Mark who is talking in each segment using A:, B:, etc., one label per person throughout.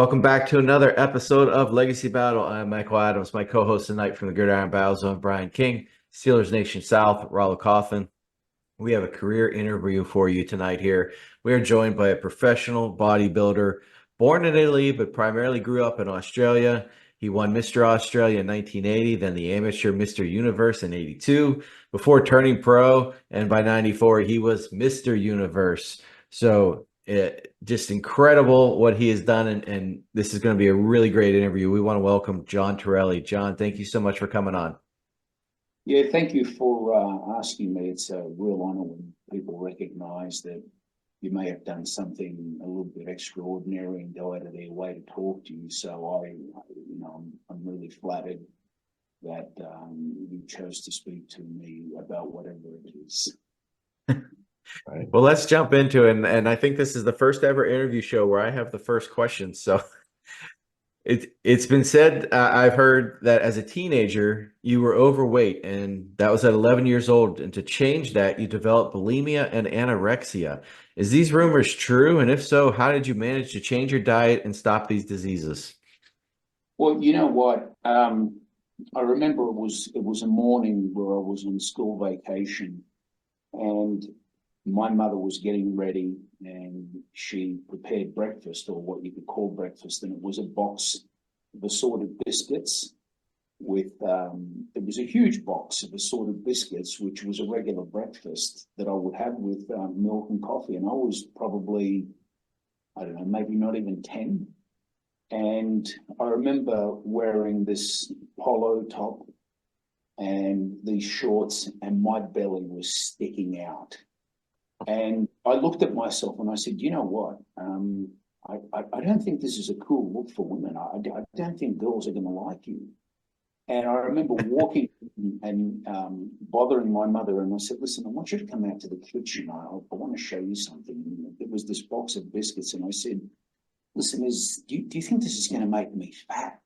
A: Welcome back to another episode of Legacy Battle. I'm Michael Adams, my co-host tonight from the Gridiron Battle Zone, Brian King, Steelers Nation South, Rollo Coffin. We have a career interview for you tonight here. We are joined by a professional bodybuilder, born in Italy, but primarily grew up in Australia. He won Mr. Australia in 1980, then the amateur Mr. Universe in 82, before turning pro, and by 94, he was Mr. Universe. So just incredible what he has done, and this is going to be a really great interview. We want to welcome John Terilli. John, thank you so much for coming on.
B: Yeah, thank you for asking me. It's a real honor when people recognize that you may have done something a little bit extraordinary and go out of their way to talk to you. So I'm really flattered that you chose to speak to me about whatever it is.
A: Right. Well, let's jump into it. And I think this is the first ever interview show where I have the first question. So it's been said, I've heard that as a teenager, you were overweight, and that was at 11 years old. And to change that, you developed bulimia and anorexia. Is these rumors true? And if so, how did you manage to change your diet and stop these diseases?
B: Well, you know what? I remember it was a morning where I was on school vacation, and my mother was getting ready and she prepared breakfast, or what you could call breakfast, and it was a box of assorted biscuits with it was a huge box of assorted biscuits, which was a regular breakfast that I would have with milk and coffee. And I was probably, I don't know, maybe not even 10. And I remember wearing this polo top and these shorts, and my belly was sticking out. And I looked at myself and I said, you know what? I don't think this is a cool look for women. I don't think girls are going to like you. And I remember walking and bothering my mother. And I said, listen, I want you to come out to the kitchen. I want to show you something. And it was this box of biscuits. And I said, listen, do you think this is going to make me fat,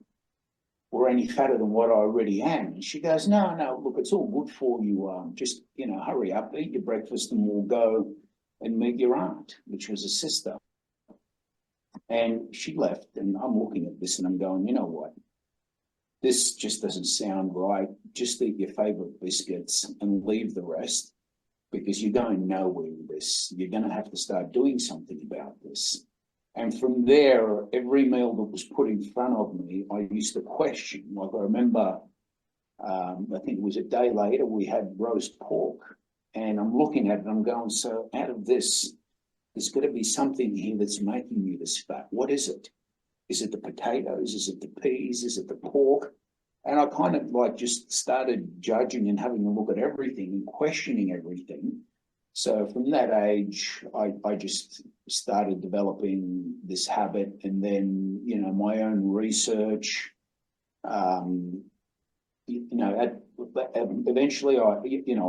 B: or any fatter than what I already am? And she goes, no, look, it's all good for you. Just, hurry up, eat your breakfast, and we'll go and meet your aunt, which was a sister. And she left, and I'm looking at this and I'm going, you know what? This just doesn't sound right. Just eat your favorite biscuits and leave the rest, because you're going nowhere with this. You're going to have to start doing something about this. And from there, every meal that was put in front of me, I used to question. Like, I remember, I think it was a day later, we had roast pork. And I'm looking at it and I'm going, so out of this, there's got to be something here that's making you this fat. What is it? Is it the potatoes? Is it the peas? Is it the pork? And I kind of like just started judging and having a look at everything and questioning everything. So from that age, I just started developing this habit, and then, my own research, eventually I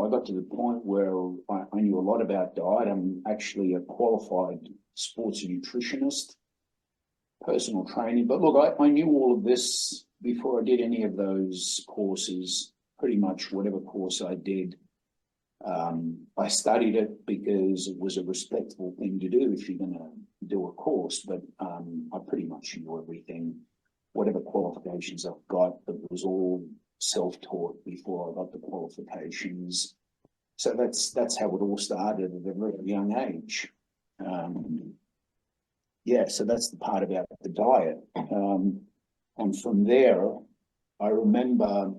B: got to the point where I knew a lot about diet. I'm actually a qualified sports nutritionist, personal training. But look, I knew all of this before I did any of those courses. Pretty much whatever course I did, I studied it because it was a respectable thing to do if you're going to do a course. But I pretty much knew everything. Whatever qualifications I've got, it was all self-taught before I got the qualifications. So that's how it all started at a very young age. So that's the part about the diet. And from there, I remember,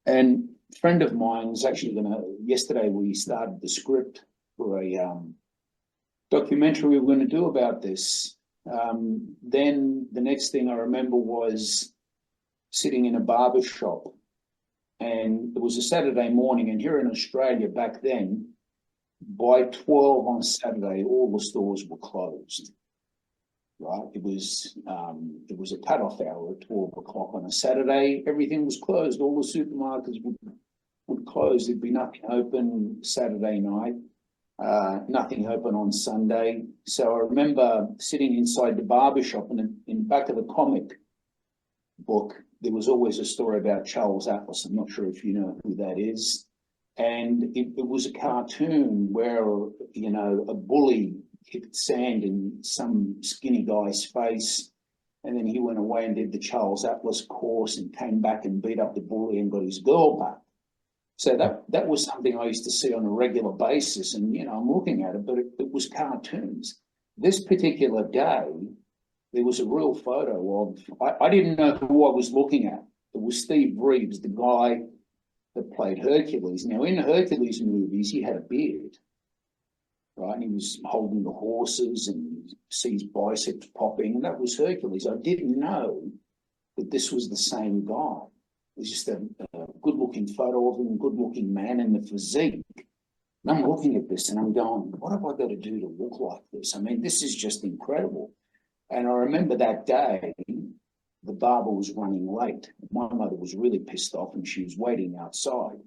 B: and a friend of mine was actually yesterday we started the script for a documentary we were going to do about this. Then the next thing I remember was sitting in a barber shop, and it was a Saturday morning, and here in Australia back then, by 12 on Saturday, all the stores were closed. Right, it was a cut-off hour at 12 o'clock on a Saturday. Everything was closed. All the supermarkets would close. There'd be nothing open Saturday night, nothing open on Sunday. So I remember sitting inside the barber shop, and in back of the comic book, there was always a story about Charles Atlas. I'm not sure if you know who that is. And it was a cartoon where, a bully kicked sand in some skinny guy's face, And then he went away and did the Charles Atlas course and came back and beat up the bully and got his girl back. So that was something I used to see on a regular basis. And, you know, I'm looking at it, but it was cartoons. This particular day, there was a real photo of, I didn't know who I was looking at. It was Steve Reeves, the guy that played Hercules. Now, in the Hercules movies, he had a beard, right? And he was holding the horses and you see his biceps popping, and that was Hercules. I didn't know that this was the same guy. It was just a good-looking photo of him, good-looking man in the physique. And I'm looking at this and I'm going, what have I got to do to look like this? I mean, this is just incredible. And I remember that day, the barber was running late. My mother was really pissed off and she was waiting outside.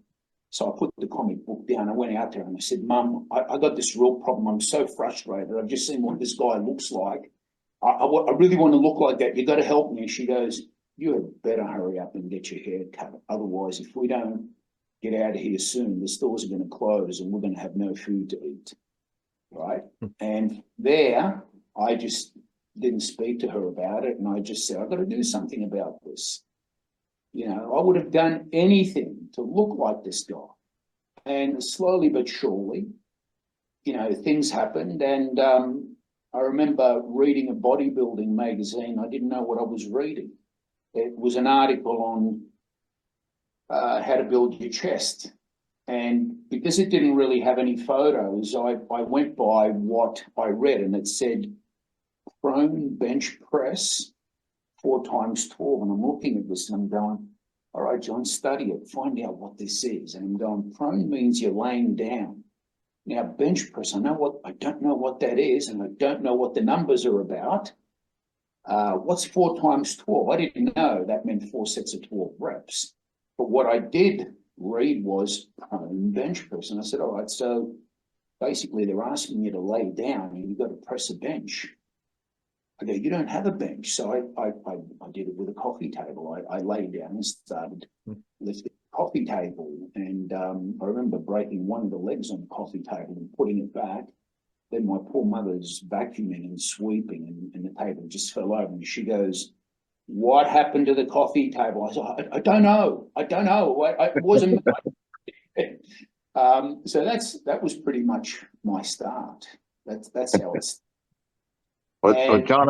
B: So I put the comic book down. I went out there and I said, Mum, I got this real problem. I'm so frustrated. I've just seen what this guy looks like. I really want to look like that. You got to help me. And she goes, you had better hurry up and get your hair cut. Otherwise, if we don't get out of here soon, the stores are going to close and we're going to have no food to eat. Right? And there, I just didn't speak to her about it. And I just said, I've got to do something about this. You know, I would have done anything to look like this guy. And slowly but surely, you know, things happened. And I remember reading a bodybuilding magazine. I didn't know what I was reading. It was an article on how to build your chest. And because it didn't really have any photos, I went by what I read, and it said prone bench press 4 times 12. And I'm looking at this and I'm going, all right, John, study it, find out what this is. And I'm going, prone means you're laying down. Now, bench press, I don't know what that is, and I don't know what the numbers are about. What's 4 times 12? I didn't know that meant 4 sets of 12 reps. But what I did read was prone bench press. And I said, all right, so basically they're asking you to lay down and you've got to press a bench. I go, you don't have a bench. So I did it with a coffee table. I lay down and started lifting the coffee table. And I remember breaking one of the legs on the coffee table and putting it back. Then my poor mother's vacuuming and sweeping and the table just fell over. And she goes, what happened to the coffee table? I said, I don't know. It wasn't. So that was pretty much my start. That's how it's.
C: But John,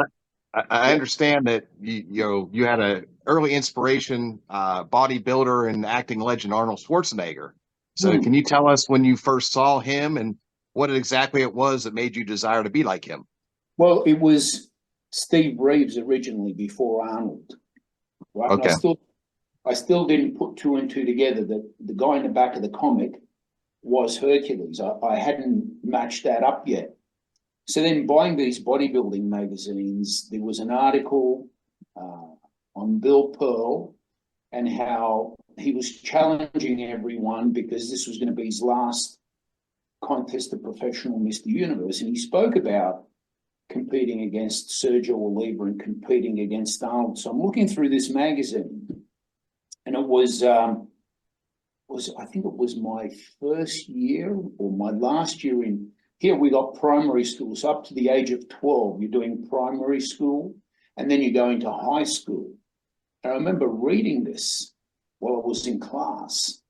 C: I understand that you had an early inspiration, bodybuilder and acting legend Arnold Schwarzenegger. So can you tell us when you first saw him and what exactly it was that made you desire to be like him?
B: Well, it was Steve Reeves originally before Arnold. Right?
C: Okay.
B: I still didn't put 2 and 2 together that the guy in the back of the comic was Hercules. I hadn't matched that up yet. So then buying these bodybuilding magazines, there was an article on Bill Pearl and how he was challenging everyone because this was going to be his last contest of professional Mr. Universe. And he spoke about competing against Sergio Oliva and competing against Arnold. So I'm looking through this magazine and it was I think it was my first year or my last year in. Here we got primary schools up to the age of 12. You're doing primary school and then you go into high school. And I remember reading this while I was in class.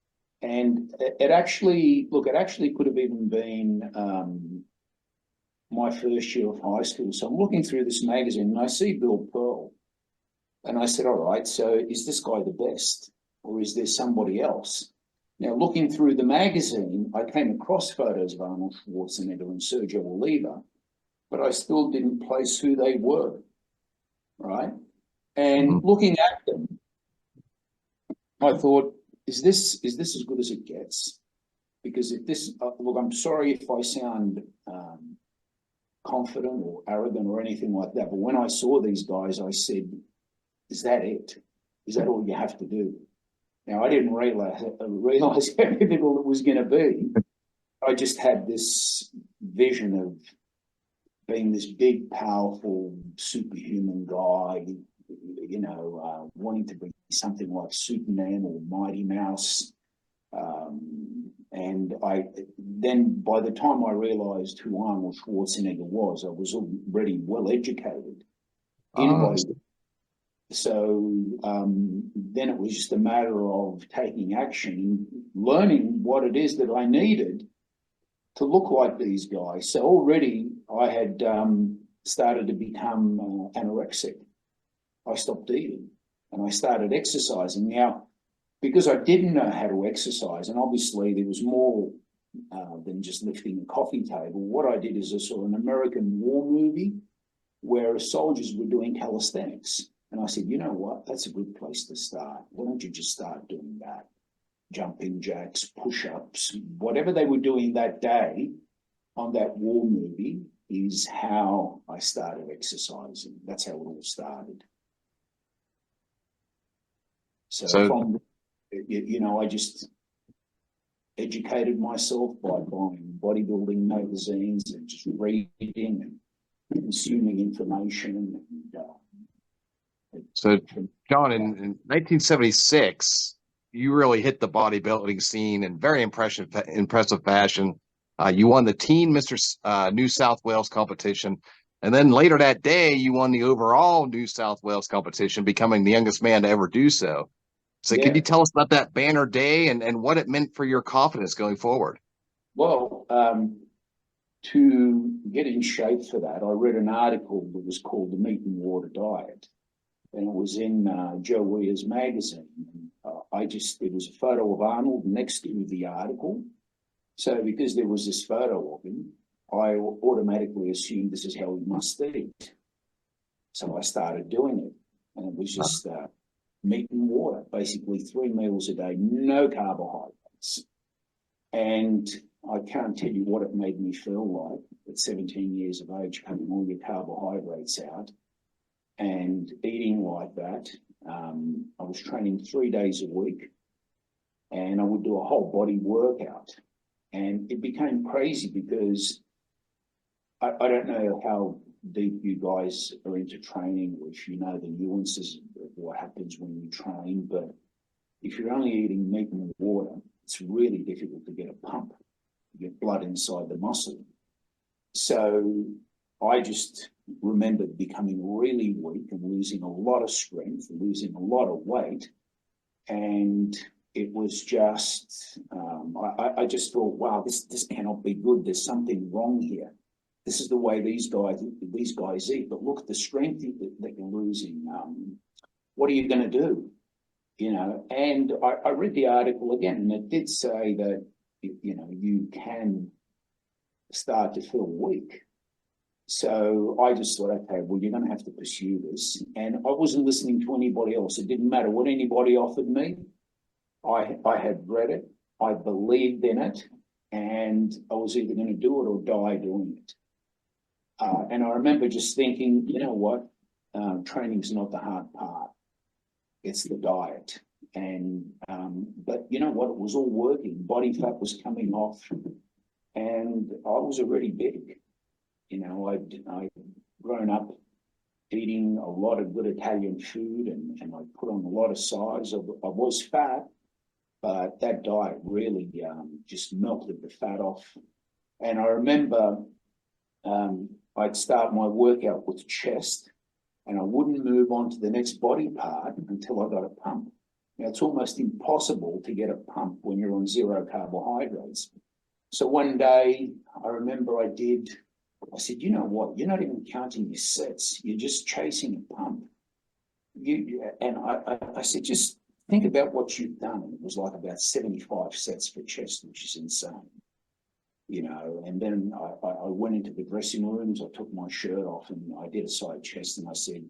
B: And it actually could have even been my first year of high school. So I'm looking through this magazine and I see Bill Pearl. And I said, all right, so is this guy the best or is there somebody else? Now, looking through the magazine, I came across photos of Arnold Schwarzenegger and Sergio Oliva, but I still didn't place who they were, right? And looking at them, I thought, is this as good as it gets? Because if this, look, I'm sorry if I sound confident or arrogant or anything like that, but when I saw these guys, I said, is that it? Is that all you have to do? Now, I didn't realize how difficult it was going to be. I just had this vision of being this big, powerful, superhuman guy, you know, wanting to be something like Superman or Mighty Mouse. And then by the time I realized who Arnold Schwarzenegger was, I was already well educated in So then it was just a matter of taking action and learning what it is that I needed to look like these guys. So already I had started to become anorexic. I stopped eating and I started exercising. Now, because I didn't know how to exercise, and obviously there was more than just lifting a coffee table, what I did is I saw an American war movie where soldiers were doing calisthenics. And I said, you know what, that's a good place to start. Why don't you just start doing that? Jumping jacks, push-ups, whatever they were doing that day on that war movie is how I started exercising. That's how it all started. So from, you know, I just educated myself by buying bodybuilding magazines and just reading and consuming information.
C: So, John, in 1976, you really hit the bodybuilding scene in very impressive fashion. You won the Teen Mr. New South Wales competition. And then later that day, you won the overall New South Wales competition, becoming the youngest man to ever do so. So can you tell us about that banner day and what it meant for your confidence going forward?
B: Well, to get in shape for that, I read an article that was called The Meat and Water Diet. And it was in Joe Weir's magazine. It was a photo of Arnold next to the article. So because there was this photo of him, I automatically assumed this is how he must eat. So I started doing it. And it was just meat and water, basically 3 meals a day, no carbohydrates. And I can't tell you what it made me feel like at 17 years of age, cutting all your carbohydrates out and eating like that. I was training 3 days a week and I would do a whole body workout. And it became crazy because I don't know how deep you guys are into training, or if you know the nuances of what happens when you train, but if you're only eating meat and water, it's really difficult to get a pump, to get blood inside the muscle. So I just remember becoming really weak and losing a lot of strength, losing a lot of weight. And it was just, I just thought, wow, this cannot be good. There's something wrong here. This is the way these guys eat, but look at the strength that you're losing. What are you going to do? You know, and I read the article again, and it did say that, you know, you can start to feel weak. So I just thought, okay, well, you're going to have to pursue this. And I wasn't listening to anybody else. It didn't matter what anybody offered me. I had read it, I believed in it, and I was either going to do it or die doing it. And I remember just thinking, you know what, training's not the hard part. It's the diet. And, but you know what, it was all working. Body fat was coming off and I was already big. You know, I'd grown up eating a lot of good Italian food and I put on a lot of size. I was fat, but that diet really just melted the fat off. And I remember I'd start my workout with chest and I wouldn't move on to the next body part until I got a pump. Now, it's almost impossible to get a pump when you're on 0 carbohydrates. So one day I remember I said, you know what, you're not even counting your sets. You're just chasing a pump. And I said, just think about what you've done. It was like about 75 sets for chest, which is insane. You know, and then I went into the dressing rooms, I took my shirt off and I did a side chest and I said,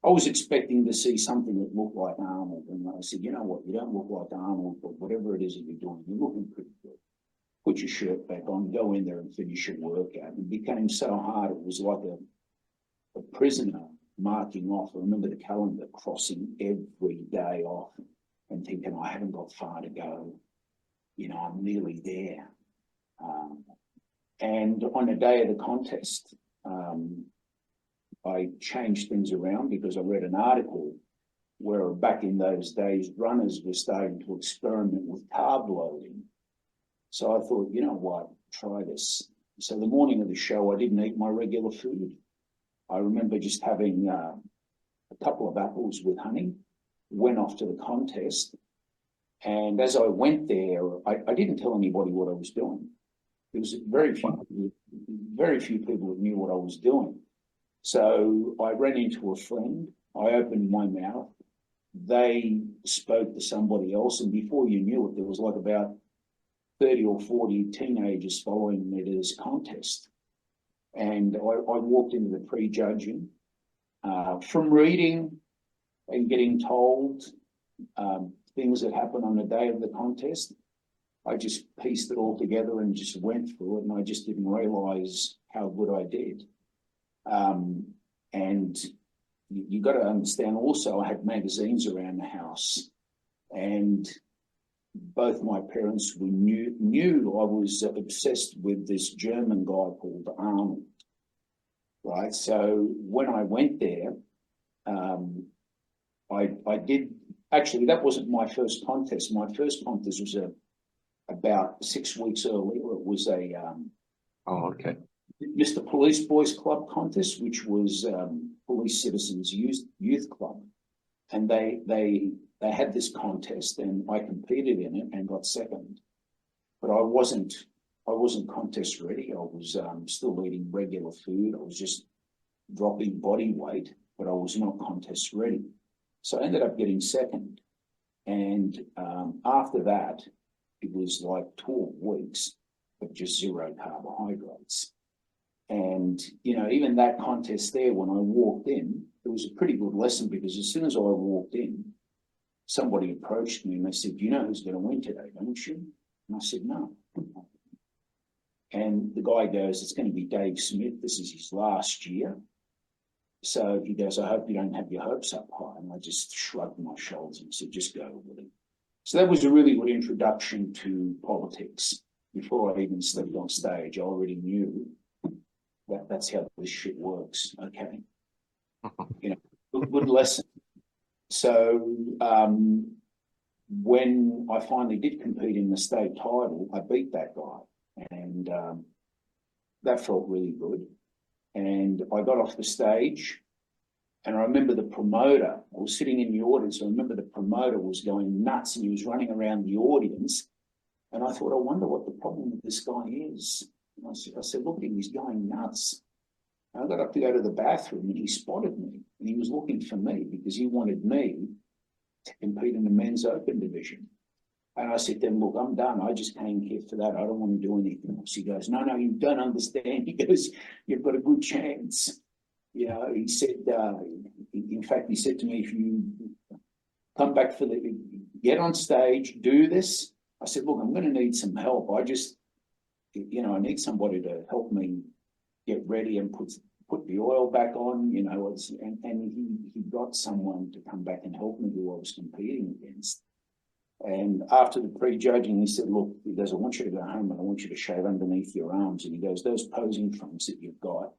B: I was expecting to see something that looked like Arnold. And I said, you know what, you don't look like Arnold, but whatever it is that you're doing, you're looking pretty good. Put your shirt back on, go in there and finish your workout. It became so hard, it was like a prisoner marking off. I remember the calendar crossing every day off and thinking, I haven't got far to go. You know, I'm nearly there. And on the day of the contest, I changed things around because I read an article where back in those days, runners were starting to experiment with carb loading. So I thought, you know what, try this. So the morning of the show, I didn't eat my regular food. I remember just having a couple of apples with honey, went off to the contest. And as I went there, I didn't tell anybody what I was doing. There was very few people that knew what I was doing. So I ran into a friend. I opened my mouth. They spoke to somebody else, and before you knew it, there was like about 30 or 40 teenagers following me to this contest. And I walked into the prejudging. From reading and getting told things that happened on the day of the contest, I just pieced it all together and just went through it, and I just didn't realize how good I did. And you got to understand also, I had magazines around the house, and both my parents knew I was obsessed with this German guy called Arnold, right? So when I went there, I did, actually, that wasn't my first contest. My first contest was about 6 weeks earlier. It was a
C: okay.
B: Mr. Police Boys Club contest, which was Police Citizens Youth Club, and they had this contest, and I competed in it and got second. But I wasn't contest ready. I was still eating regular food. I was just dropping body weight, but I was not contest ready. So I ended up getting second, and after that, it was like 12 weeks of just zero carbohydrates. And, you know, even that contest there, when I walked in, it was a pretty good lesson, because as soon as I walked in, somebody approached me and they said, "You know who's going to win today, don't you?" And I said, "No." And the guy goes, "It's going to be Dave Smith. This is his last year." So he goes, "I hope you don't have your hopes up high." And I just shrugged my shoulders and said, "Just go with it." So that was a really good introduction to politics. Before I even stepped on stage, I already knew that that's how this shit works. Okay. You know, good lesson. So when I finally did compete in the state title, I beat that guy, and that felt really good. And I got off the stage, and I remember the promoter, I was sitting in the audience, I remember the promoter was going nuts, and he was running around the audience, and I thought, I wonder what the problem with this guy is. And I said, "Look at him, he's going nuts." And I got up to go to the bathroom, and he spotted me, and he was looking for me because he wanted me to compete in the men's open division. And I said to him, "Look, I'm done. I just came here for that. I don't want to do anything else." He goes, "No, you don't understand." He goes, "You've got a good chance." You know, he said, in fact, he said to me, "If you come back get on stage, do this." I said, "Look, I'm going to need some help. I need somebody to help me get ready and put the oil back on, you know." And he got someone to come back and help me who I was competing against. And after the prejudging, he said, "Look," he goes, "I want you to go home and I want you to shave underneath your arms." And he goes, "Those posing fronts that you've got,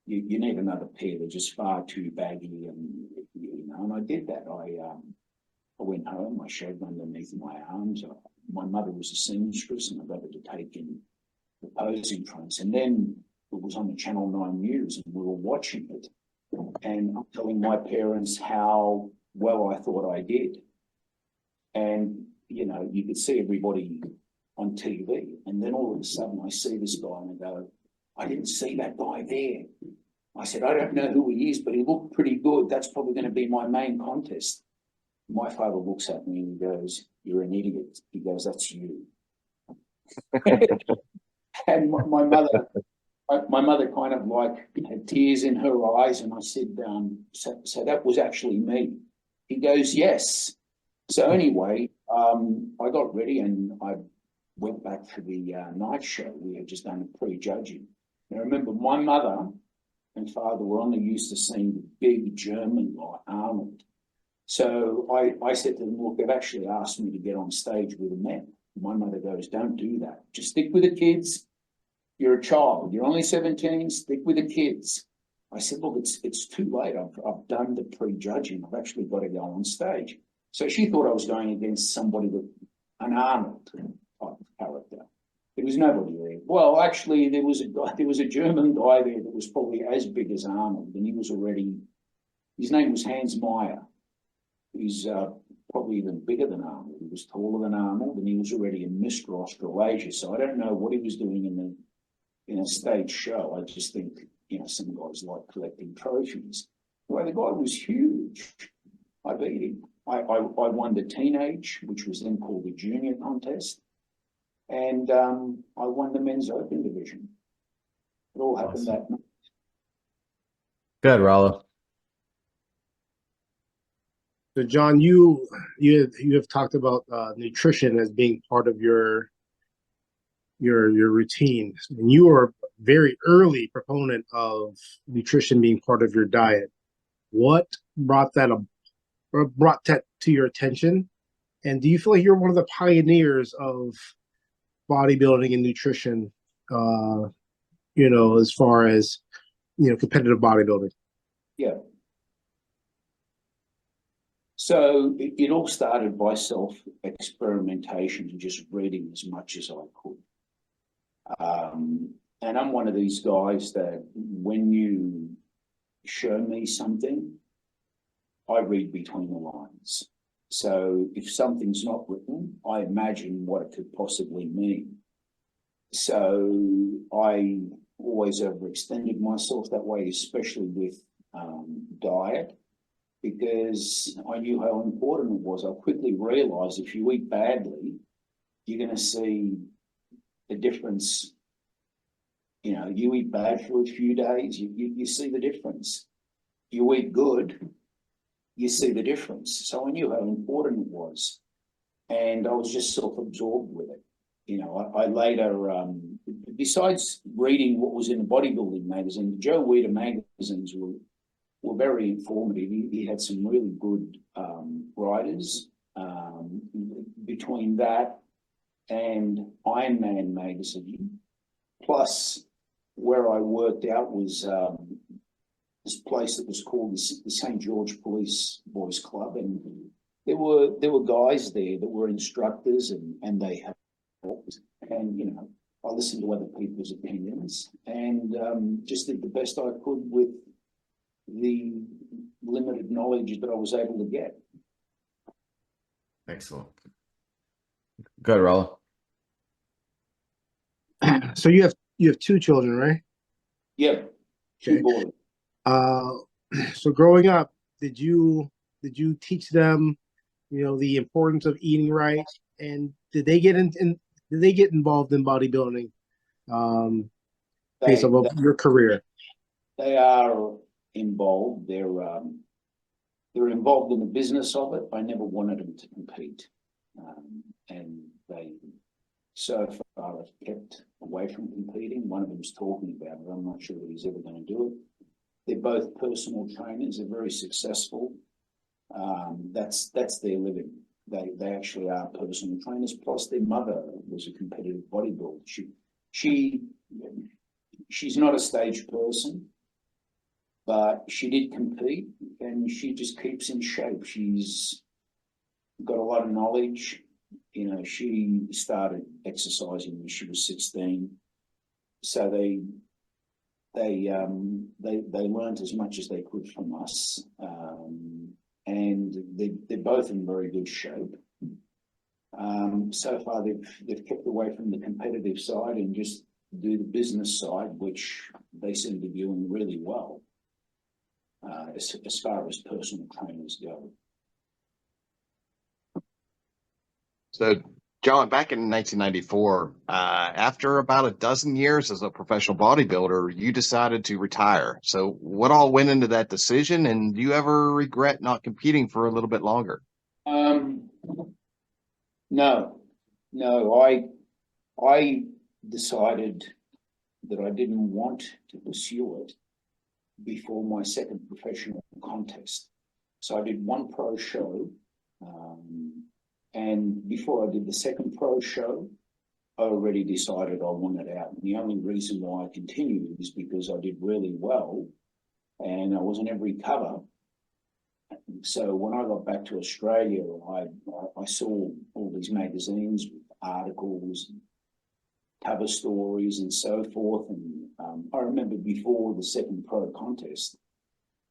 B: you need another pair. They're just far too baggy." And, you know, and I did that. I went home, I shaved underneath my arms. My mother was a seamstress, and I got her to take in the posing fronts. And then it was on the Channel 9 News, and we were watching it. And I'm telling my parents how well I thought I did. And, you know, you could see everybody on TV. And then all of a sudden I see this guy and I go, "I didn't see that guy there." I said, "I don't know who he is, but he looked pretty good. That's probably going to be my main contest." My father looks at me and he goes, "You're an idiot." He goes, "That's you." And my mother kind of like had tears in her eyes. And I said, so that was actually me." He goes, "Yes." So anyway, I got ready and I went back for the night show. We had just done a prejudging. Now remember, my mother and father were only used to seeing the big German guy, Arnold. So I said to them, "Look, they've actually asked me to get on stage with the men." My mother goes, "Don't do that. Just stick with the kids. You're a child. You're only 17. Stick with the kids." I said, "Look, it's too late. I've done the prejudging. I've actually got to go on stage." So she thought I was going against somebody with an Arnold type of character. There was nobody there. Well, actually, there was a German guy there that was probably as big as Arnold, and he was already His name was Hans Meyer. He's probably even bigger than Arnold. He was taller than Arnold, and he was already a Mr. Australasia. So I don't know what he was doing in a stage show. I just think, you know, some guys like collecting trophies. Well, the guy was huge. I beat him. I won the teenage, which was then called the junior contest, and I won the men's open division. It all happened that night.
A: Good, Rollo.
D: So, John, you have talked about nutrition as being part of your routine, and you are a very early proponent of nutrition being part of your diet. What brought that to your attention, and do you feel like you're one of the pioneers of bodybuilding and nutrition? You know, as far as, you know, competitive bodybuilding.
B: Yeah. So it all started by self-experimentation and just reading as much as I could. And I'm one of these guys that when you show me something, I read between the lines. So if something's not written, I imagine what it could possibly mean. So I always overextended myself that way, especially with diet, because I knew how important it was. I quickly realized if you eat badly, you're going to see the difference. You know, you eat bad for a few days, you see the difference. You eat good, you see the difference. So I knew how important it was. And I was just self-absorbed with it. You know, I later, besides reading what was in the bodybuilding magazine, the Joe Weider magazines were very informative. He had some really good writers. Between that and Iron Man magazine, plus where I worked out was this place that was called the St. George Police Boys Club, and there were guys there that were instructors, and they helped. And you know, I listened to other people's opinions and just did the best I could with the limited knowledge that I was able to get.
A: Excellent. Good, Rollo.
D: So you have two children, right?
B: Yep.
D: Okay.
B: Two boys.
D: So growing up, did you teach them, you know, the importance of eating right, and did they get involved in bodybuilding based on your career?
B: They are involved. They're involved in the business of it. I never wanted them to compete, and they so far have kept away from competing. One of them's talking about it. I'm not sure that he's ever going to do it. They're both personal trainers. They're very successful. That's their living. They actually are personal trainers. Plus, their mother was a competitive bodybuilder. She's not a stage person, but she did compete, and she just keeps in shape. She's got a lot of knowledge. You know, she started exercising when she was 16, so they learned as much as they could from us, and they're both in very good shape. So far, they've kept away from the competitive side and just do the business side, which they seem to be doing really well as far as personal trainers go.
C: So, John, back in 1994, after about a dozen years as a professional bodybuilder, you decided to retire. So what all went into that decision, and do you ever regret not competing for a little bit longer?
B: No. I decided that I didn't want to pursue it before my second professional contest. So I did one pro show, and before I did the second pro show, I already decided I wanted out. And the only reason why I continued is because I did really well and I was on every cover. So when I got back to Australia, I saw all these magazines with articles, cover stories and so forth. And I remember before the second pro contest,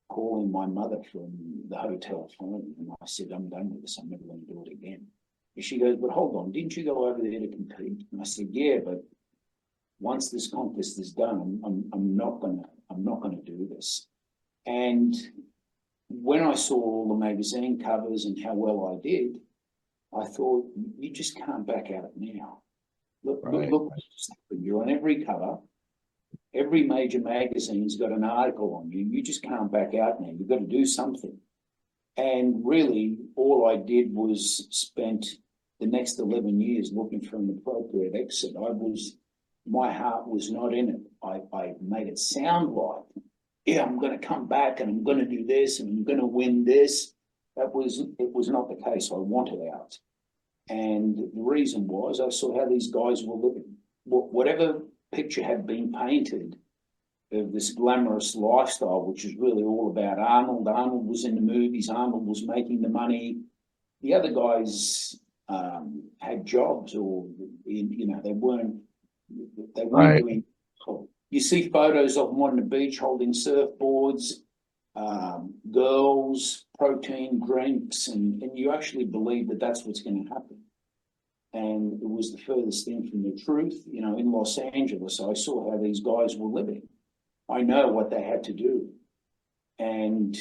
B: calling my mother from the hotel phone, and I said, I'm done with this. I'm never going to do it again. And she goes, but hold on, didn't you go over there to compete? And I said, yeah, but once this contest is done, I'm not gonna do this. And when I saw all the magazine covers and how well I did, I thought, you just can't back out now. Look, you're on every cover. Every major magazine's got an article on you. You just can't back out now. You've got to do something. And really, all I did was spent the next 11 years looking for an appropriate exit. My heart was not in it. I made it sound like, yeah, I'm going to come back and I'm going to do this and I'm going to win this. It was not the case. I wanted out. And the reason was I saw how these guys were living. Whatever picture had been painted of this glamorous lifestyle, which is really all about Arnold. Arnold was in the movies. Arnold was making the money. The other guys had jobs, or they weren't
C: Right.
B: doing. You see photos of them on the beach holding surfboards, girls, protein drinks, and you actually believe that that's what's going to happen. And it was the furthest thing from the truth. In Los Angeles, I saw how these guys were living. I know what they had to do. And,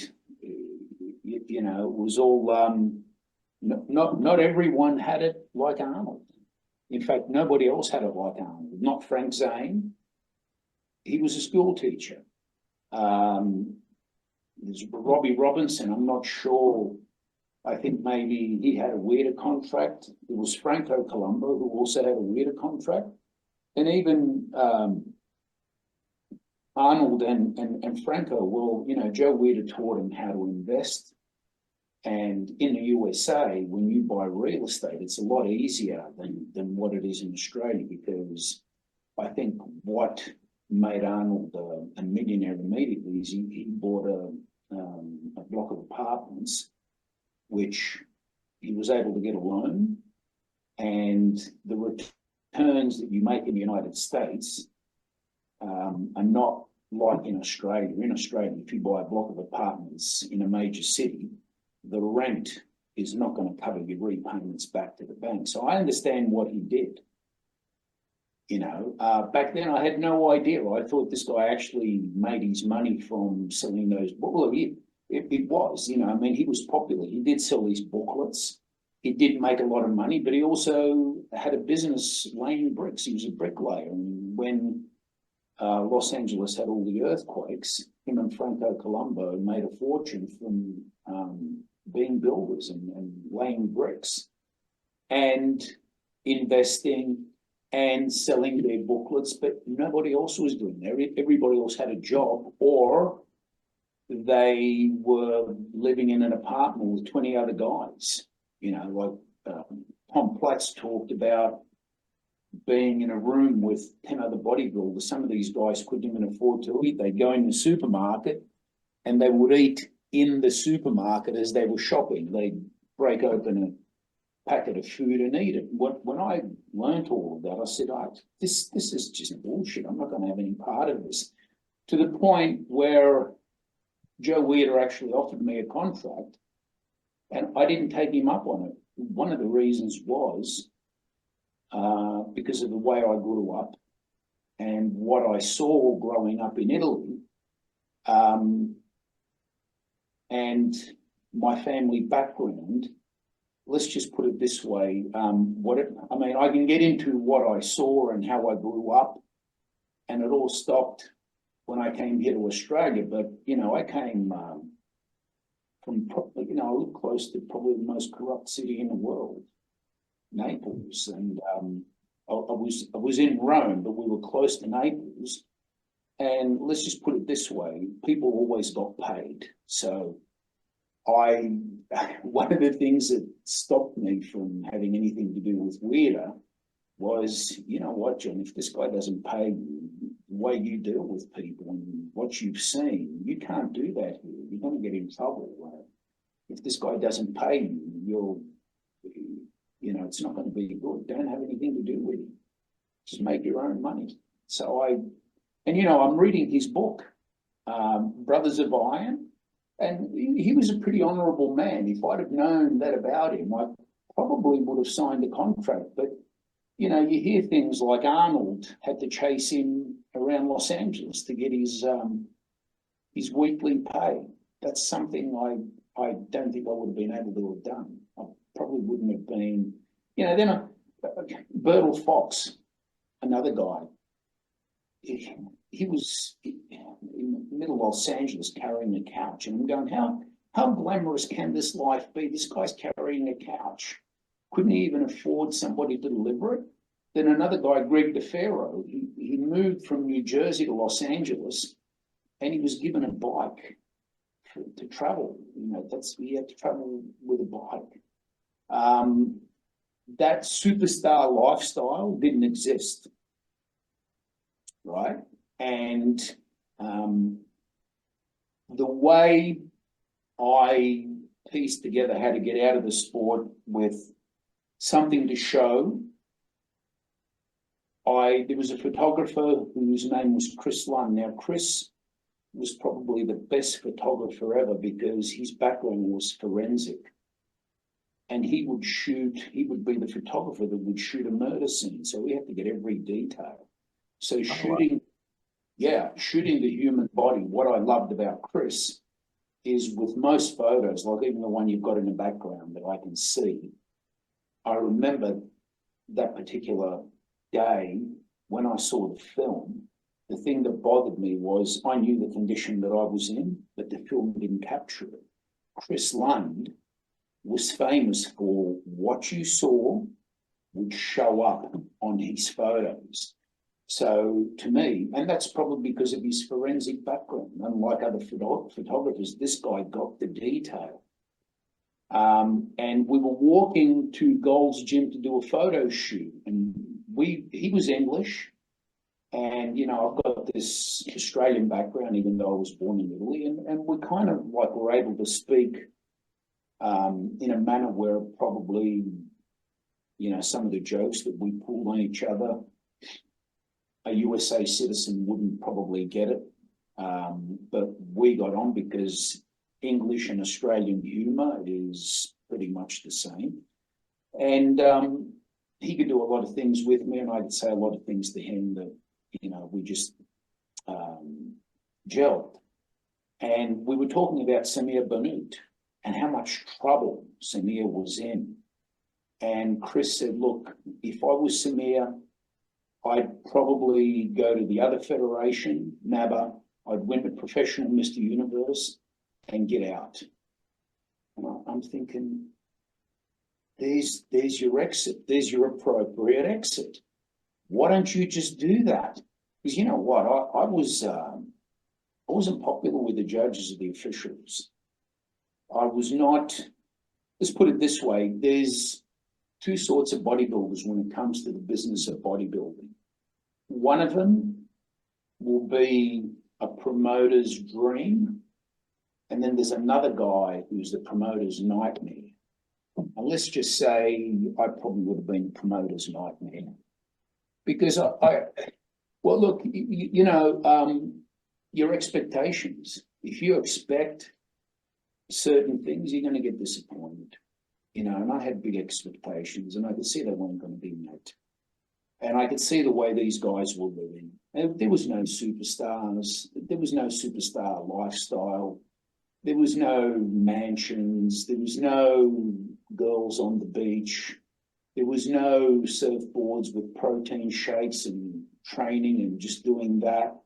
B: it was all, not everyone had it like Arnold. In fact, nobody else had it like Arnold. Not Frank Zane. He was a school teacher. There's Robbie Robinson. I'm not sure. I think maybe he had a weirder contract. There was Franco Colombo, who also had a weirder contract. And even Arnold and Franco, Joe Weir taught him how to invest. And in the USA, when you buy real estate, it's a lot easier than what it is in Australia, because I think what made Arnold a millionaire immediately is he bought a block of apartments, which he was able to get a loan, and the returns that you make in the United States are not like in Australia. In Australia, if you buy a block of apartments in a major city, the rent is not going to cover your repayments back to the bank. So I understand what he did. Back then I had no idea. I thought this guy actually made his money from selling those. Well, it was, he was popular. He did sell these booklets. He did make a lot of money, but he also had a business laying bricks. He was a bricklayer. And when Los Angeles had all the earthquakes, him and Franco Colombo made a fortune from being builders and laying bricks and investing and selling their booklets, but nobody else was doing that. Everybody else had a job, or they were living in an apartment with 20 other guys. Tom Platz talked about being in a room with 10 other bodybuilders. Some of these guys couldn't even afford to eat. They'd go in the supermarket and they would eat in the supermarket as they were shopping. They'd break open a packet of food and eat it. When I learned all of that, I said, this is just bullshit. I'm not going to have any part of this. To the point where Joe Weir actually offered me a contract, and I didn't take him up on it. One of the reasons was because of the way I grew up and what I saw growing up in Italy, and my family background. Let's just put it this way. I can get into what I saw and how I grew up, and it all stopped when I came here to Australia. But, I came from, I live close to probably the most corrupt city in the world, Naples. And I was in Rome, but we were close to Naples. And let's just put it this way, people always got paid. So one of the things that stopped me from having anything to do with Weir was, you know what, John, if this guy doesn't pay you, the way you deal with people and what you've seen, you can't do that here. You're going to get in trouble. If this guy doesn't pay you, it's not going to be good. Don't have anything to do with it. Just make your own money. So I'm reading his book, Brothers of Iron. And he was a pretty honourable man. If I'd have known that about him, I probably would have signed a contract. But, you know, you hear things like Arnold had to chase him around Los Angeles to get his weekly pay. That's something I don't think I would have been able to have done. I probably wouldn't have been, you know, then Bertil Fox, another guy, he was in the middle of Los Angeles carrying a couch, and I'm going, how glamorous can this life be? This guy's carrying a couch. Couldn't he even afford somebody to deliver it? Then another guy, Greg DeFaro, he moved from New Jersey to Los Angeles, and he was given a bike to travel. You know, he had to travel with a bike. That superstar lifestyle didn't exist, right? And the way I pieced together how to get out of the sport with something to show, there was a photographer whose name was Chris Lund. Now, Chris was probably the best photographer ever because his background was forensic. And he would be the photographer that would shoot a murder scene. So we had to get every detail. So shooting the human body, what I loved about Chris is with most photos, like even the one you've got in the background that I can see, I remember that particular day when I saw the film, the thing that bothered me was I knew the condition that I was in, but the film didn't capture it. Chris Lund was famous for what you saw would show up on his photos. So to me, and that's probably because of his forensic background, unlike other photographers, this guy got the detail. And we were walking to Gold's Gym to do a photo shoot, and he was English, and you know, I've got this Australian background, even though I was born in Italy, and we kind of like were able to speak in a manner where probably, you know, some of the jokes that we pulled on each other, a USA citizen wouldn't probably get it, but we got on because English and Australian humour is pretty much the same. And he could do a lot of things with me, and I could say a lot of things to him that, you know, we just gelled. And we were talking about Samir Bannout and how much trouble Samir was in. And Chris said, look, if I was Samir, I'd probably go to the other federation, NABA, I'd win the professional Mr. Universe and get out. And I'm thinking, there's your exit. There's your appropriate exit. Why don't you just do that? Because you know what, I wasn't popular with the judges or the officials. I was not, let's put it this way, there's two sorts of bodybuilders when it comes to the business of bodybuilding. One of them will be a promoter's dream, and then there's another guy who's the promoter's nightmare. And let's just say I probably would have been promoter's nightmare. Because well, look, you know, your expectations, if you expect certain things, you're going to get disappointed. You know, and I had big expectations, and I could see they weren't going to be met. And I could see the way these guys were living. And there was no superstars. There was no superstar lifestyle. There was no mansions. There was no girls on the beach. There was no surfboards with protein shakes and training and just doing that.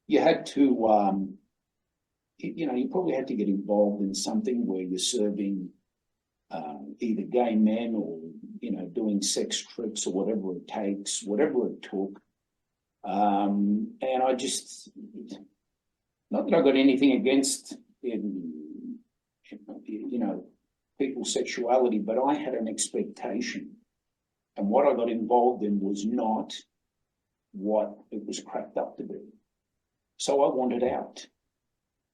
B: You had to, you know, you probably had to get involved in something where you're serving either gay men or, you know, doing sex tricks or whatever it takes, whatever it took. And I just, not that I got anything against, you know, people's sexuality, but I had an expectation. And what I got involved in was not what it was cracked up to be. So I wanted out.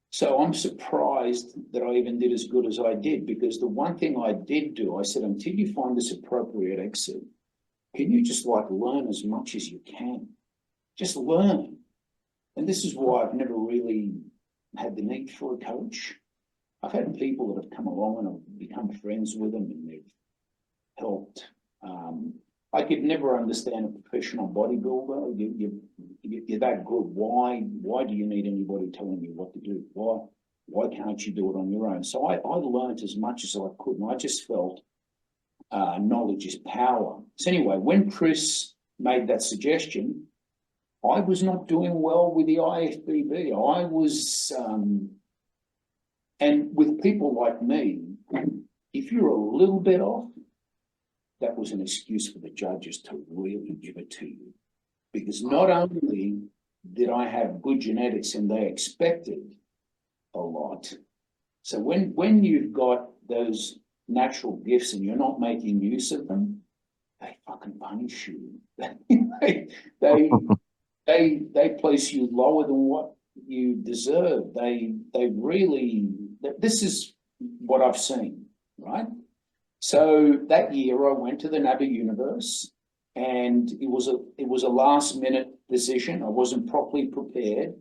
B: So I'm surprised that I even did as good as I did, because the one thing I did do, I said, until you find this appropriate exit, can you just like learn as much as you can? Just learn. And this is why I've never really had the need for a coach. I've had people that have come along and I've become friends with them and they've helped. I could never understand a professional bodybuilder. You're that good. Why do you need anybody telling you what to do? Why can't you do it on your own? So I learned as much as I could, and I just felt knowledge is power. So anyway, when Chris made that suggestion, I was not doing well with the IFBB. I was, and with people like me, if you're a little bit off, that was an excuse for the judges to really give it to you. Because not only did I have good genetics and they expected a lot. So when you've got those natural gifts and you're not making use of them, they fucking punish you. they place you lower than what you deserve. They really, this is what I've seen, right? So that year I went to the NABBA universe, and it was a last minute decision. I wasn't properly prepared,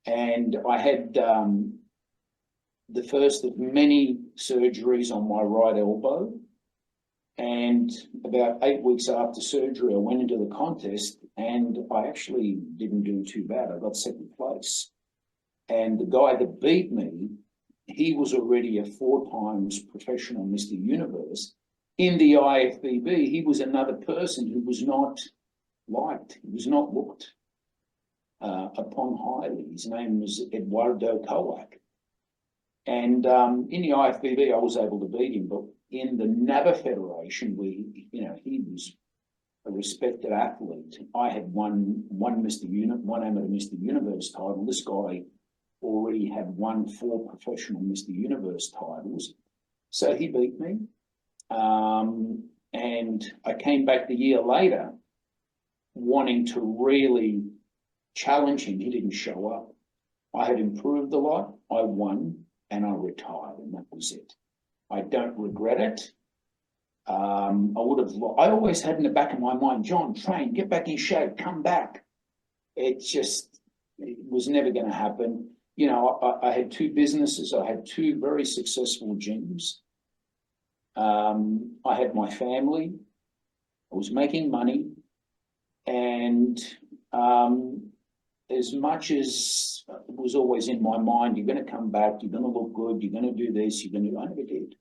B: and I had the first of many surgeries on my right elbow. And about 8 weeks after surgery, I went into the contest, and I actually didn't do too bad. I got second place. And the guy that beat me, he was already a 4 times professional Mr. Universe. In the IFBB, he was another person who was not liked. He was not looked upon highly. His name was Eduardo Kowak. And in the IFBB, I was able to beat him. But in the NABBA Federation, he was a respected athlete. I had one amateur Mr. Universe title. This guy already had won 4 professional Mr. Universe titles. So he beat me. And I came back the year later wanting to really challenge him. He didn't show up. I had improved a lot. I won and I retired, and that was it. I don't regret it. I always had in the back of my mind, John, train, get back in shape, come back. It was never going to happen. You know, I had 2 businesses. I had 2 very successful gyms. I had my family. I was making money. And as much as it was always in my mind, you're going to come back, you're going to look good, you're going to do this, I never did.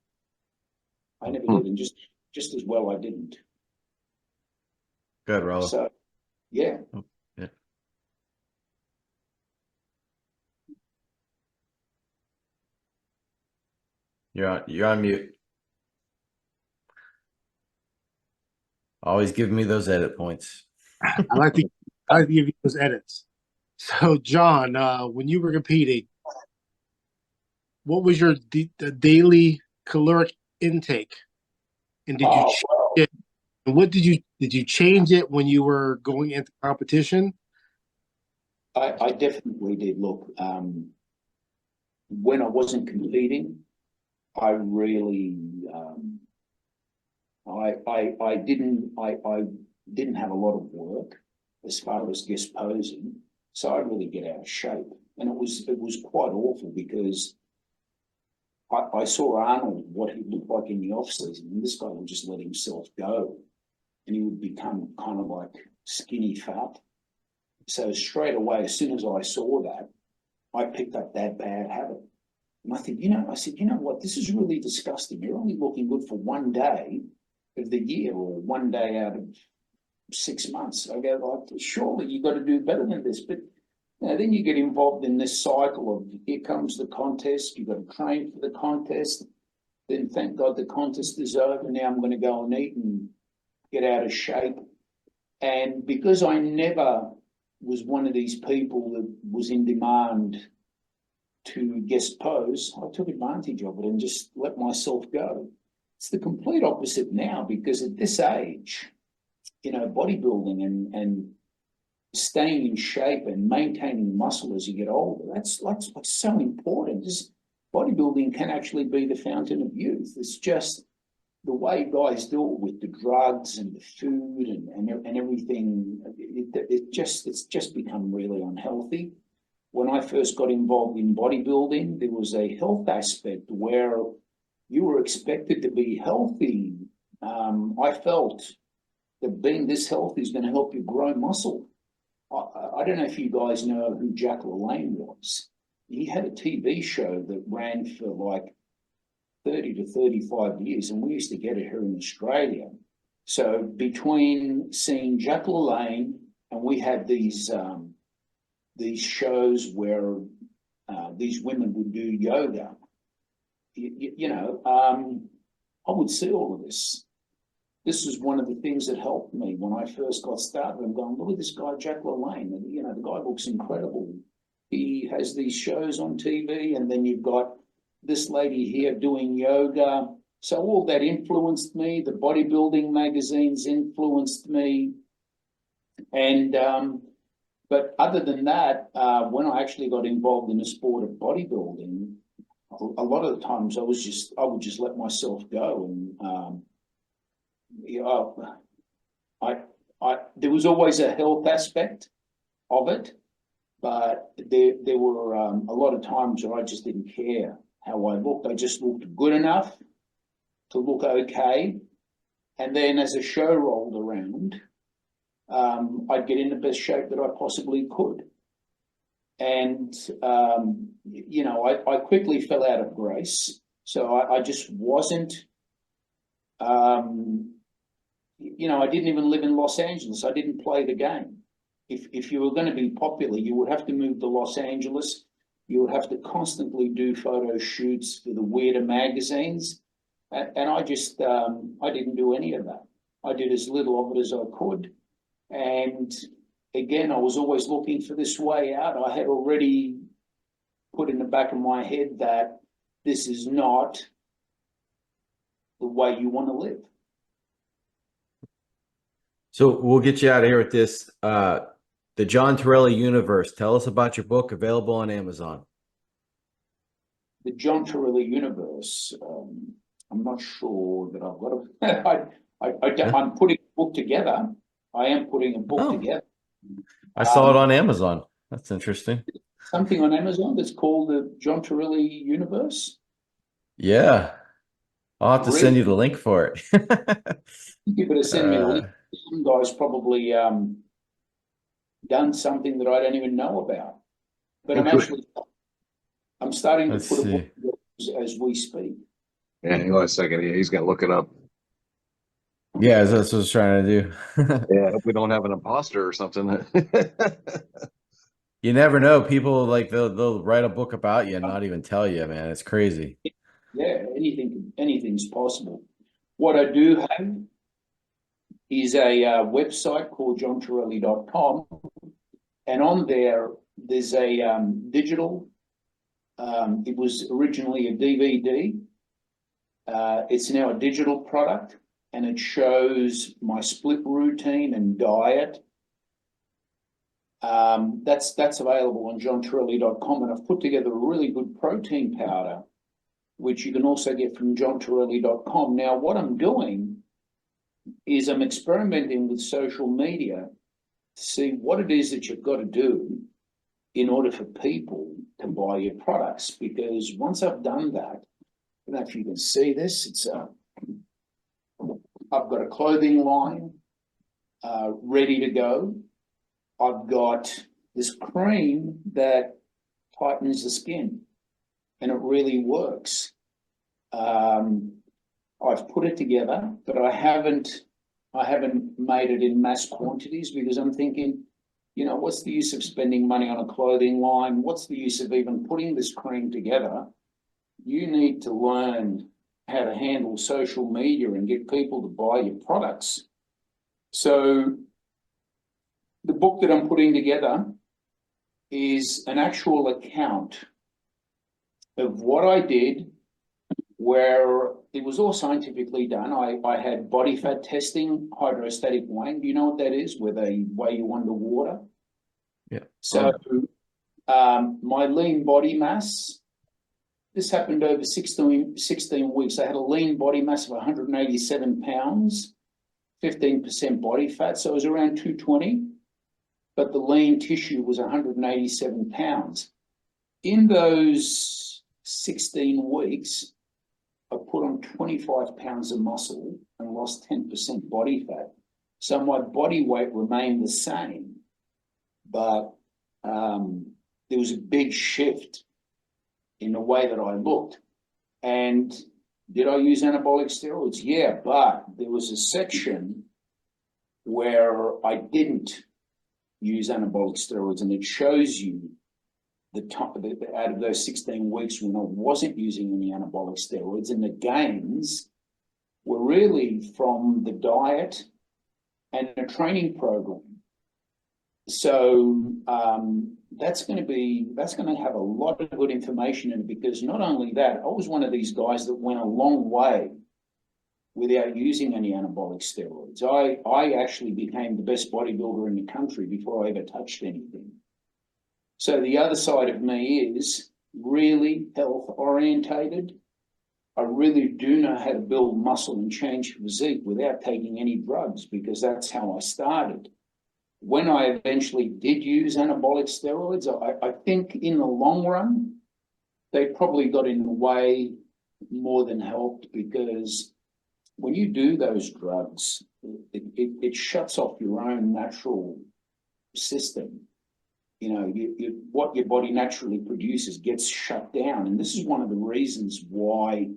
B: I never did. And just as well, I didn't.
A: Good, Rollo.
B: So, yeah.
A: Yeah. You're on mute. Always give me those edit points.
D: I like to give you those edits. So, John, when you were competing, what was your the daily caloric intake, and did you change it? And what did you change it when you were going into competition?
B: I definitely did. Look, when I wasn't competing, I really I didn't have a lot of work as far as guest posing, so I really get out of shape, and it was quite awful because I saw Arnold, what he looked like in the off season, and this guy would just let himself go, and he would become kind of like skinny fat. So straight away, as soon as I saw that, I picked up that bad habit. And I said, you know what, this is really disgusting. You're only looking good for one day of the year or one day out of 6 months. I go, like, surely you got to do better than this. But then you get involved in this cycle of here comes the contest, you've got to train for the contest. Then thank God the contest is over. Now I'm going to go and eat and get out of shape. And because I never was one of these people that was in demand to guest pose, I took advantage of it and just let myself go. It's the complete opposite now, because at this age, bodybuilding and staying in shape and maintaining muscle as you get older, that's so important. Bodybuilding can actually be the fountain of youth. It's just the way guys do it with the drugs and the food and everything. It's just become really unhealthy. when I first got involved in bodybuilding, there was a health aspect where you were expected to be healthy. I felt that being this healthy is going to help you grow muscle. I don't know if you guys know who Jack LaLanne was. He had a TV show that ran for like 30 to 35 years, and we used to get it here in Australia. So between seeing Jack LaLanne, and we had these shows where these women would do yoga, I would see all of this. This is one of the things that helped me when I first got started. I'm going, look at this guy, Jack LaLanne. And, the guy looks incredible. He has these shows on TV, and then you've got this lady here doing yoga. So all that influenced me. The bodybuilding magazines influenced me. And, but other than that, when I actually got involved in the sport of bodybuilding, a lot of the times I would just let myself go. And, there was always a health aspect of it, but there were a lot of times where I just didn't care how I looked. I just looked good enough to look okay. And then as a show rolled around, I'd get in the best shape that I possibly could. And, I quickly fell out of grace. So I just wasn't, I didn't even live in Los Angeles. I didn't play the game. If you were going to be popular, you would have to move to Los Angeles. You would have to constantly do photo shoots for the weirder magazines. And I just, I didn't do any of that. I did as little of it as I could. And again, I was always looking for this way out. I had already put in the back of my head that this is not the way you want to live.
A: So we'll get you out of here with this. The John Terilli Universe. Tell us about your book, available on Amazon.
B: The John Terilli Universe. I'm not sure that I've got it. I'm putting a book together. I am putting a book together.
A: I saw it on Amazon. That's interesting.
B: Something on Amazon that's called the John Terilli Universe.
A: Yeah. I'll have to send you the link for it.
B: You better send me a link. Some guy's probably done something that I don't even know about. But I'm starting to put a book together as we speak.
C: Yeah, hang on a second. Yeah, he's got to look it up.
A: Yeah, that's what I was trying to do.
C: Yeah, I hope we don't have an imposter or something.
A: You never know. People they'll write a book about you and not even tell you, man. It's crazy.
B: Yeah, anything's possible. What I do have is a website called johnterilli.com, and on there's a digital. It was originally a DVD. It's now a digital product, and it shows my split routine and diet. That's available on johnterilli.com, and I've put together a really good protein powder, which you can also get from johnterilli.com. Now, what I'm doing is I'm experimenting with social media to see what it is that you've got to do in order for people to buy your products. Because once I've done that, I don't know if you can see this, I've got a clothing line ready to go. I've got this cream that tightens the skin, and it really works. I've put it together, but I haven't made it in mass quantities because I'm thinking, what's the use of spending money on a clothing line? What's the use of even putting this cream together? You need to learn how to handle social media and get people to buy your products. So the book that I'm putting together is an actual account of what I did, where it was all scientifically done. I had body fat testing, hydrostatic weighing. Do you know what that is? Where they weigh you underwater.
A: Yeah.
B: So my lean body mass, this happened over 16 weeks. I had a lean body mass of 187 pounds, 15% body fat. So it was around 220. but the lean tissue was 187 pounds. In those 16 weeks, I put on 25 pounds of muscle and lost 10% body fat. So my body weight remained the same, but there was a big shift in the way that I looked. And did I use anabolic steroids? Yeah, but there was a section where I didn't use anabolic steroids, and it shows you the top out of those 16 weeks when I wasn't using any anabolic steroids, and the gains were really from the diet and a training program. So that's going to have a lot of good information in it, because not only that, I was one of these guys that went a long way without using any anabolic steroids. I actually became the best bodybuilder in the country before I ever touched anything. So the other side of me is really health orientated. I really do know how to build muscle and change physique without taking any drugs, because that's how I started. When I eventually did use anabolic steroids, I think in the long run, they probably got in the way more than helped, because when you do those drugs, it shuts off your own natural system. You know, what your body naturally produces gets shut down. And this is one of the reasons why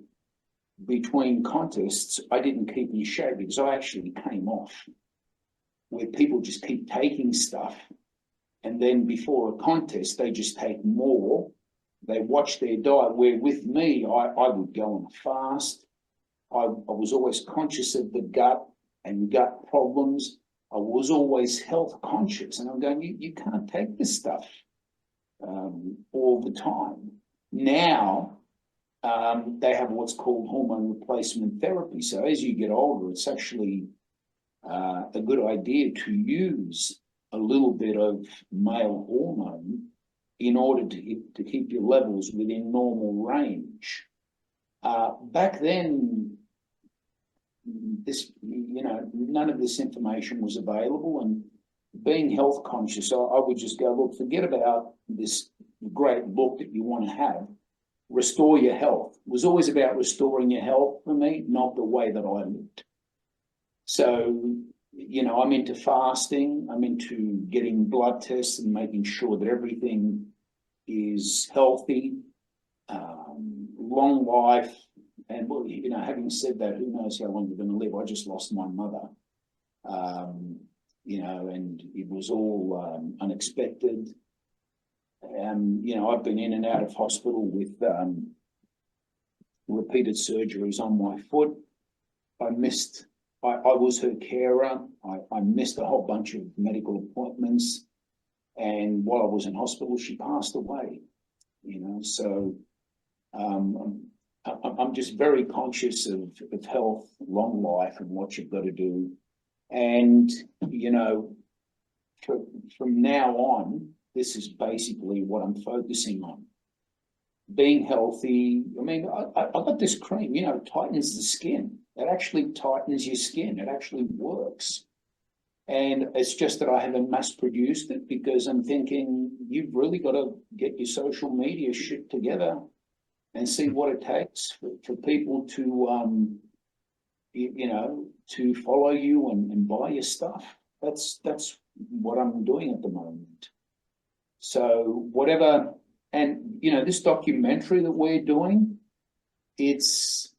B: between contests, I didn't keep in shape, because I actually came off, where people just keep taking stuff. And then before a contest, they just take more. They watch their diet, where with me, I would go on a fast. I was always conscious of the gut and gut problems. I was always health conscious, and I'm going, you can't take this stuff all the time. Now, they have what's called hormone replacement therapy. So as you get older, it's actually a good idea to use a little bit of male hormone in order to keep your levels within normal range. Back then, none of this information was available, and being health conscious, I would just go, look, forget about this great look that you want to have. Restore your health. It was always about restoring your health for me, not the way that I lived. So, I'm into fasting. I'm into getting blood tests and making sure that everything is healthy, long life. And, having said that, who knows how long you're going to live? I just lost my mother, and it was all unexpected. I've been in and out of hospital with repeated surgeries on my foot. I was her carer. I missed a whole bunch of medical appointments. And while I was in hospital, she passed away, so I'm just very conscious of health, long life, and what you've got to do. And, from now on, this is basically what I'm focusing on. Being healthy. I mean, I got this cream, it tightens the skin. It actually tightens your skin. It actually works. And it's just that I haven't mass produced it, because I'm thinking you've really got to get your social media shit together and see what it takes for people to, to follow you and buy your stuff. That's what I'm doing at the moment. So whatever, and this documentary that we're doing, it's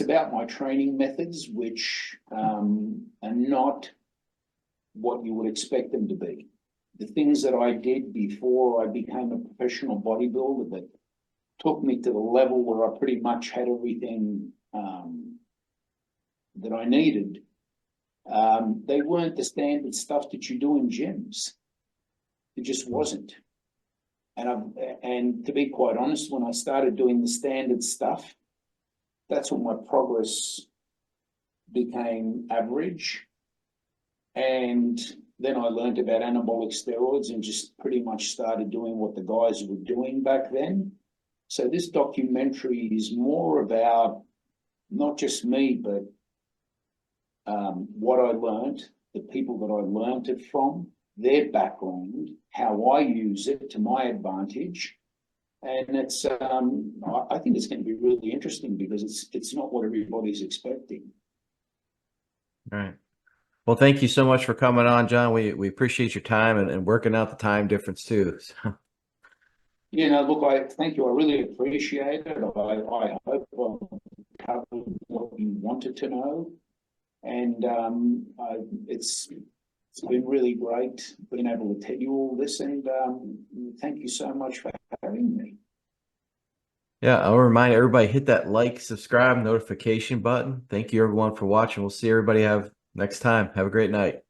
B: about my training methods, which are not what you would expect them to be. The things that I did before I became a professional bodybuilder that took me to the level where I pretty much had everything that I needed. They weren't the standard stuff that you do in gyms. It just wasn't. And to be quite honest, when I started doing the standard stuff, that's when my progress became average. And then I learned about anabolic steroids and just pretty much started doing what the guys were doing back then. So this documentary is more about not just me, but what I learned, the people that I learned it from, their background, how I use it to my advantage. And it's, I think it's going to be really interesting because it's not what everybody's expecting.
A: All right. Well, thank you so much for coming on, John. We appreciate your time and working out the time difference too. So.
B: Look, I thank you. I really appreciate it. I hope I've covered what you wanted to know. And it's been really great being able to tell you all this. And thank you so much for having me.
A: Yeah, I'll remind everybody, hit that like, subscribe, notification button. Thank you everyone for watching. We'll see everybody next time. Have a great night.